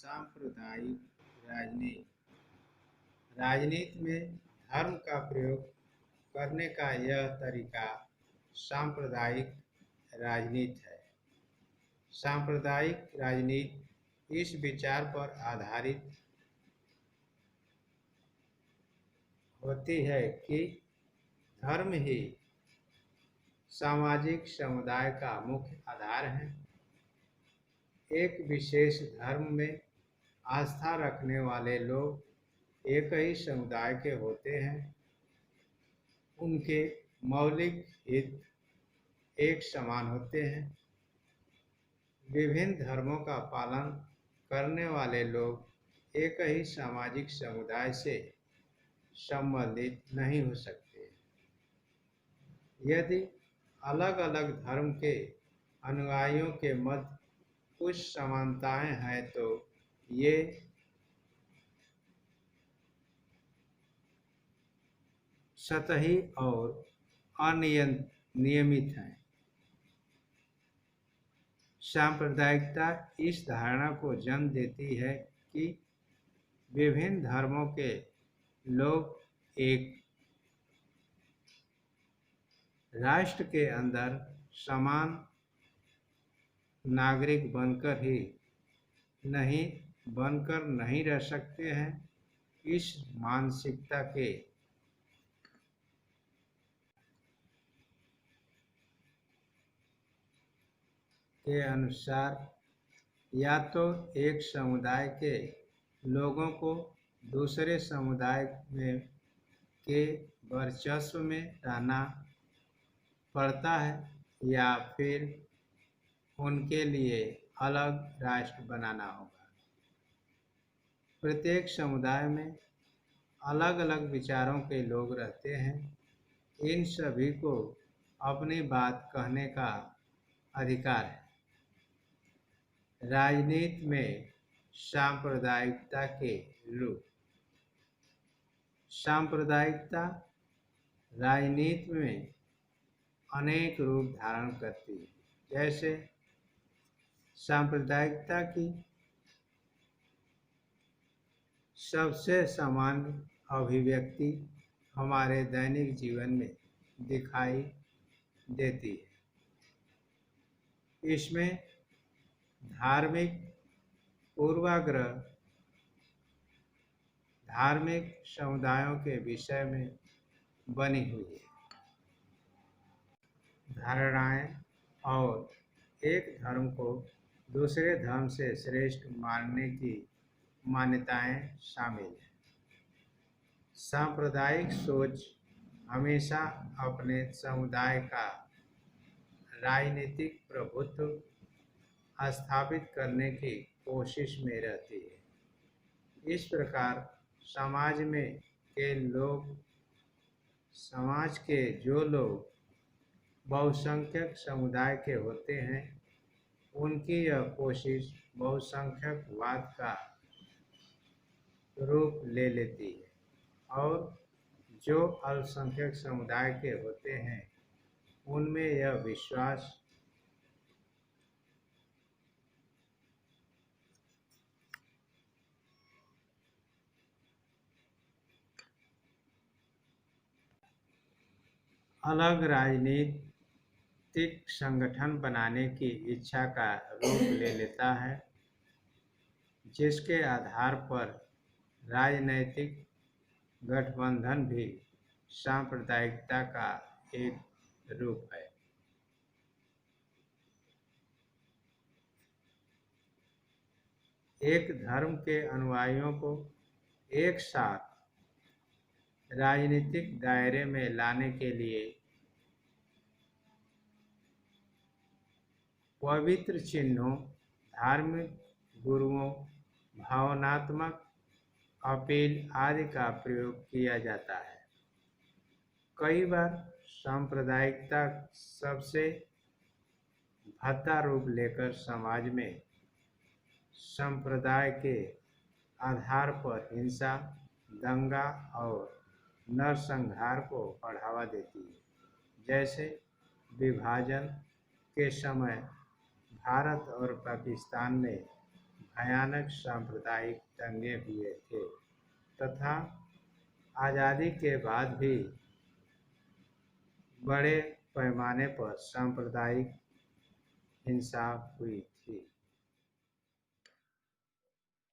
सांप्रदायिक राजनीति। राजनीति में धर्म का प्रयोग करने का यह तरीका सांप्रदायिक राजनीति है। सांप्रदायिक राजनीति इस विचार पर आधारित होती है कि धर्म ही सामाजिक समुदाय का मुख्य आधार है। एक विशेष धर्म में आस्था रखने वाले लोग एक ही समुदाय के होते हैं। उनके मौलिक हित एक समान होते हैं। विभिन्न धर्मों का पालन करने वाले लोग एक ही सामाजिक समुदाय से संबंधित नहीं हो सकते। यदि अलग अलग धर्म के अनुयायियों के मध्य कुछ समानताएं हैं तो ये सतही और अनियमित हैं। सांप्रदायिकता इस धारणा को जन्म देती है कि विभिन्न धर्मों के लोग एक राष्ट्र के अंदर समान नागरिक बनकर नहीं रह सकते हैं। इस मानसिकता के अनुसार या तो एक समुदाय के लोगों को दूसरे समुदाय में के वर्चस्व में रहना पड़ता है या फिर उनके लिए अलग राष्ट्र बनाना होगा। प्रत्येक समुदाय में अलग अलग विचारों के लोग रहते हैं। इन सभी को अपनी बात कहने का अधिकार है। राजनीति में सांप्रदायिकता के रूप। सांप्रदायिकता राजनीति में अनेक रूप धारण करती है। जैसे सांप्रदायिकता की सबसे सामान्य अभिव्यक्ति हमारे दैनिक जीवन में दिखाई देती है। इसमें धार्मिक पूर्वाग्रह धार्मिक समुदायों के विषय में बनी हुई है धारणाएं और एक धर्म को दूसरे धर्म से श्रेष्ठ मानने की मान्यताएं शामिल हैं। सांप्रदायिक सोच हमेशा अपने समुदाय का राजनीतिक प्रभुत्व स्थापित करने की कोशिश में रहती है। इस प्रकार समाज के जो लोग बहुसंख्यक समुदाय के होते हैं उनकी यह कोशिश बहुसंख्यकवाद का रूप ले लेती है और जो अल्पसंख्यक समुदाय के होते हैं उनमें यह विश्वास अलग राजनीतिक संगठन बनाने की इच्छा का रूप ले लेता है, जिसके आधार पर राजनैतिक गठबंधन भी सांप्रदायिकता का एक रूप है। एक धर्म के अनुयायियों को एक साथ राजनीतिक दायरे में लाने के लिए पवित्र चिन्हों, धार्मिक गुरुओं, भावनात्मक अपील आदि का प्रयोग किया जाता है। कई बार सांप्रदायिकता सबसे भद्दा रूप लेकर समाज में संप्रदाय के आधार पर हिंसा, दंगा और नरसंहार को बढ़ावा देती है। जैसे विभाजन के समय भारत और पाकिस्तान में भयानक सांप्रदायिक दंगे हुए थे तथा आज़ादी के बाद भी बड़े पैमाने पर सांप्रदायिक हिंसा हुई थी।